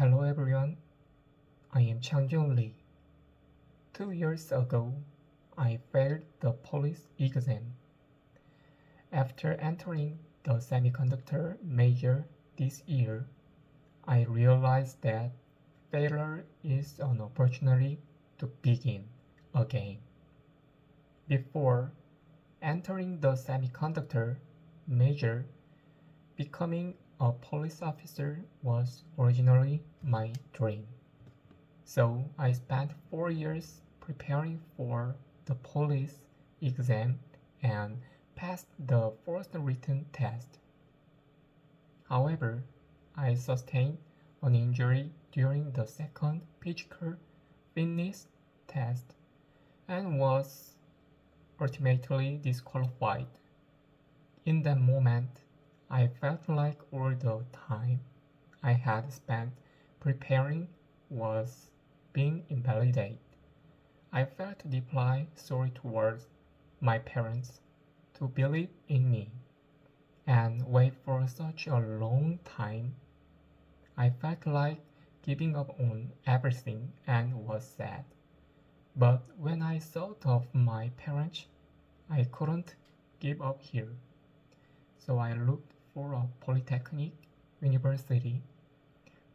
Hello everyone, I am Changjung Lee. 2 years ago, I failed the police exam. After entering the semiconductor major this year, I realized that failure is an opportunity to begin again. Before entering the semiconductor major, becoming a police officer was originally my dream. So I spent 4 years preparing for the police exam and passed the first written test. However, I sustained an injury during the second physical fitness test and was ultimately disqualified. In that moment, I felt like all the time I had spent preparing was being invalidated. I felt deeply sorry towards my parents to believe in me and wait for such a long time. I felt like giving up on everything and was sad. But when I thought of my parents, I couldn't give up here. So I looked for a polytechnic university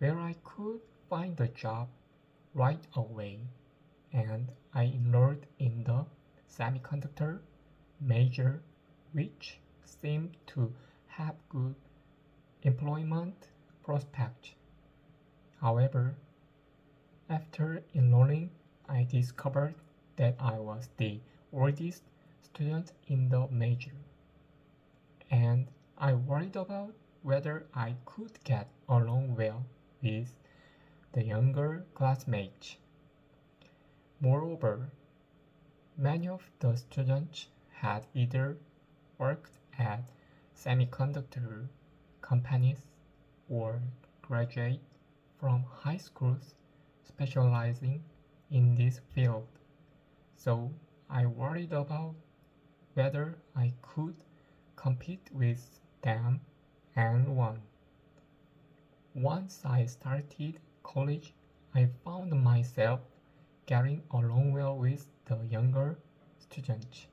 where I could find a job right away, and I enrolled in the semiconductor major, which seemed to have good employment prospects. However, after enrolling, I discovered that I was the oldest student in the major, and I worried about whether I could get along well with the younger classmates. Moreover, many of the students had either worked at semiconductor companies or graduated from high schools specializing in this field. So I worried about whether I could compete with them and won. Once I started college, I found myself getting along well with the younger students,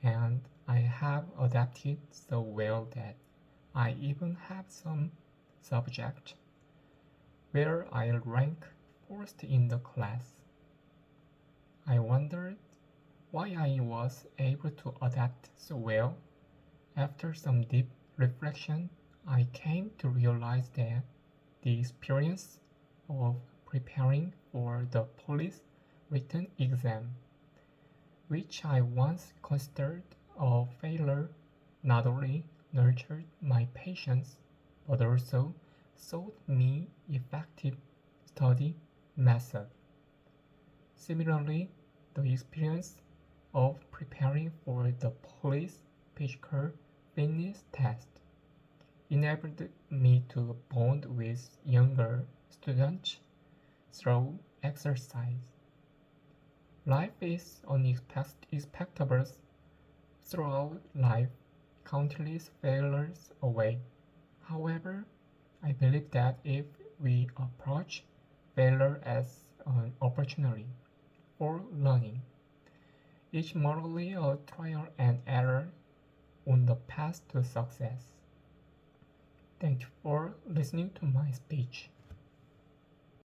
and I have adapted so well that I even have some subjects where I rank first in the class. I wondered why I was able to adapt so well. After some deep reflection, I came to realize that the experience of preparing for the police written exam, which I once considered a failure, not only nurtured my patience but also taught me effective study method. Similarly, the experience of preparing for the police physical fitness test enabled me to bond with younger students through exercise. Life is unexpected. Throughout life, countless failures await. However, I believe that if we approach failure as an opportunity for learning, each morally a trial and error on the path to success. Thank you for listening to my speech.